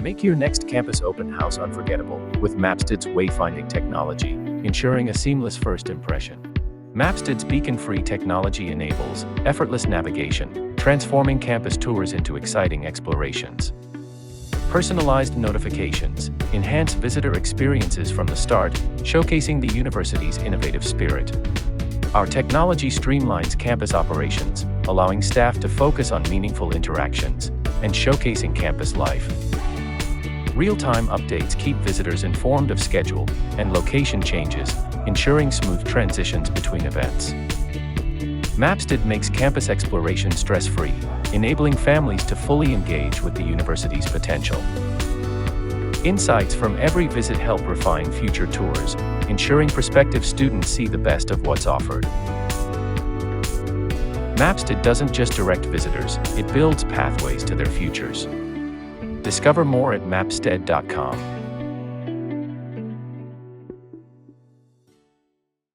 Make your next campus open house unforgettable with Mapsted's wayfinding technology, ensuring a seamless first impression. Mapsted's beacon-free technology enables effortless navigation, transforming campus tours into exciting explorations. Personalized notifications enhance visitor experiences from the start, showcasing the university's innovative spirit. Our technology streamlines campus operations, allowing staff to focus on meaningful interactions and showcasing campus life. Real-time updates keep visitors informed of schedule and location changes, ensuring smooth transitions between events. Mapsted makes campus exploration stress-free, enabling families to fully engage with the university's potential. Insights from every visit help refine future tours, ensuring prospective students see the best of what's offered. Mapsted doesn't just direct visitors, it builds pathways to their futures. Discover more at mapsted.com.